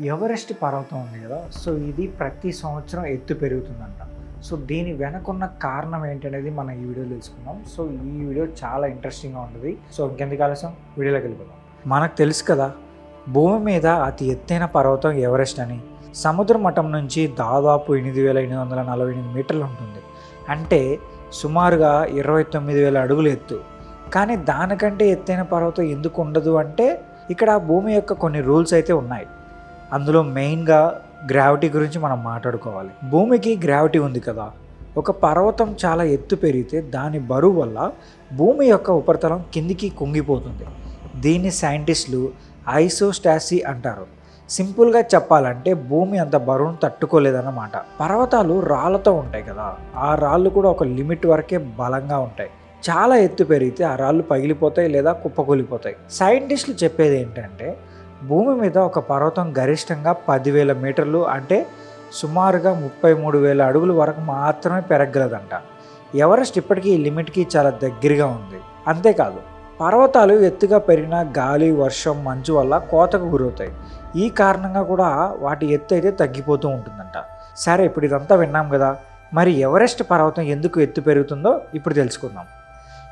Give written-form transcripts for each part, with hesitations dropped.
Everest పర్వతం ఉంది కదా, సో ఇది ప్రతి సంవత్సరం ఎత్తు పెరుగుతుందంట. సో దీని వెనకున్న కారణం ఏంటనేది మనం ఈ వీడియోలో తెలుసుకుందాం. సో ఈ వీడియో చాలా ఇంట్రెస్టింగ్గా ఉంటుంది. సో ఇంకెందుకు ఆలస్యం, వీడియోలోకి వెళ్ళిపోదాం. మనకు తెలుసు కదా, భూమి మీద అతి ఎత్తైన పర్వతం ఎవరెస్ట్ అని. సముద్ర మట్టం నుంచి దాదాపు 8,848 మీటర్లు ఉంటుంది. అంటే సుమారుగా 29,000 అడుగులు ఎత్తు. కానీ దానికంటే ఎత్తైన పర్వతం ఎందుకు ఉండదు అంటే, ఇక్కడ భూమి యొక్క కొన్ని రూల్స్ అయితే ఉన్నాయి. అందులో మెయిన్గా గ్రావిటీ గురించి మనం మాట్లాడుకోవాలి. భూమికి గ్రావిటీ ఉంది కదా, ఒక పర్వతం చాలా ఎత్తు పెరిగితే దాని బరువు వల్ల భూమి యొక్క ఉపరితలం కిందికి కుంగిపోతుంది. దీన్ని సైంటిస్టులు ఐసోస్టాసీ అంటారు. సింపుల్గా చెప్పాలంటే భూమి అంత బరువును తట్టుకోలేదన్నమాట. పర్వతాలు రాళ్ళతో ఉంటాయి కదా, ఆ రాళ్ళు కూడా ఒక లిమిట్ వరకే బలంగా ఉంటాయి. చాలా ఎత్తు పెరిగితే ఆ రాళ్ళు పగిలిపోతాయి లేదా కుప్పకూలిపోతాయి. సైంటిస్టులు చెప్పేది ఏంటంటే, భూమి మీద ఒక పర్వతం గరిష్టంగా 10,000 మీటర్లు అంటే సుమారుగా 33,000 అడుగుల వరకు మాత్రమే పెరగలదంట. ఎవరెస్ట్ ఇప్పటికీ ఈ లిమిట్కి చాలా దగ్గరగా ఉంది. అంతేకాదు, పర్వతాలు ఎత్తుగా పెరిగిన గాలి, వర్షం, మంచు వల్ల కోతకు గురవుతాయి. ఈ కారణంగా కూడా వాటి ఎత్తు అయితే తగ్గిపోతూ ఉంటుందంట. సరే, ఇప్పుడు ఇదంతా విన్నాం కదా, మరి ఎవరెస్ట్ పర్వతం ఎందుకు ఎత్తు పెరుగుతుందో ఇప్పుడు తెలుసుకుందాం.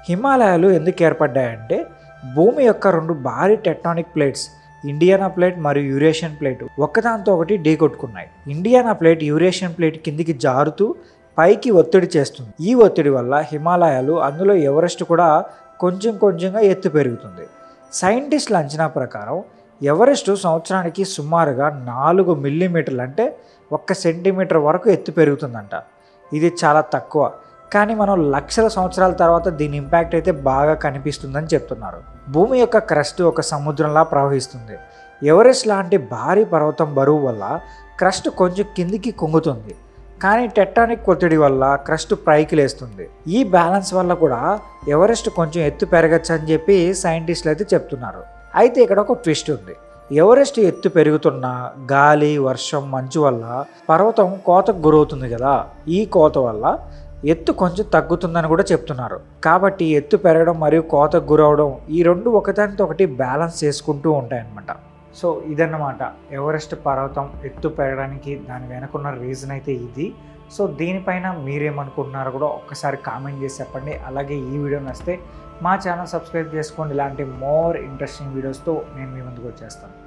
హిమాలయాలు ఎందుకు ఏర్పడ్డాయంటే, భూమి యొక్క 2 భారీ టెక్టానిక్ ప్లేట్స్, ఇండియానా ప్లేట్ మరియు యూరేషియన్ ప్లేట్ ఒకదాంతో ఒకటి ఢీకొట్టుకున్నాయి. ఇండియానా ప్లేట్ యూరేషియన్ ప్లేట్ కిందికి జారుతూ పైకి ఒత్తిడి చేస్తుంది. ఈ ఒత్తిడి వల్ల హిమాలయాలు, అందులో ఎవరెస్ట్ కూడా కొంచెం కొంచెంగా ఎత్తు పెరుగుతుంది. సైంటిస్టుల అంచనా ప్రకారం ఎవరెస్ట్ సంవత్సరానికి సుమారుగా 4 మిల్లీమీటర్లు అంటే 1 సెంటీమీటర్ వరకు ఎత్తు పెరుగుతుందంట. ఇది చాలా తక్కువ, కానీ మనం లక్షల సంవత్సరాల తర్వాత దీని ఇంపాక్ట్ అయితే బాగా కనిపిస్తుందని చెప్తున్నారు. భూమి యొక్క క్రస్ట్ ఒక సముద్రంలా ప్రవహిస్తుంది. ఎవరెస్ట్ లాంటి భారీ పర్వతం బరువు వల్ల క్రస్ట్ కొంచెం కిందికి కుంగుతుంది, కానీ టెక్టానిక్ ఒత్తిడి వల్ల క్రస్ట్ పైకి లేస్తుంది. ఈ బ్యాలెన్స్ వల్ల కూడా ఎవరెస్ట్ కొంచెం ఎత్తు పెరగచ్చు అని చెప్పి సైంటిస్టులు అయితే చెప్తున్నారు. అయితే ఇక్కడ ఒక ట్విస్ట్ ఉంది. ఎవరెస్ట్ ఎత్తు పెరుగుతున్న గాలి, వర్షం, మంచు వల్ల పర్వతం కోతకు గురవుతుంది కదా, ఈ కోత వల్ల ఎత్తు కొంచెం తగ్గుతుందని కూడా చెప్తున్నారు. కాబట్టి ఎత్తు పెరగడం మరియు కోతకు గురవడం, ఈ రెండు ఒకదానితో ఒకటి బ్యాలెన్స్ చేసుకుంటూ ఉంటాయన్నమాట. సో ఇదన్నమాట ఎవరెస్ట్ పర్వతం ఎత్తు పెరగడానికి దాని వెనకున్న రీజన్ అయితే ఇది. సో దీనిపైన మీరేమనుకుంటున్నారో కూడా ఒక్కసారి కామెంట్ చేసి చెప్పండి. అలాగే ఈ వీడియో నచ్చితే మా ఛానల్ సబ్స్క్రైబ్ చేసుకోండి. ఇలాంటి మోర్ ఇంట్రెస్టింగ్ వీడియోస్తో నేను మీ ముందుకు వచ్చేస్తాను.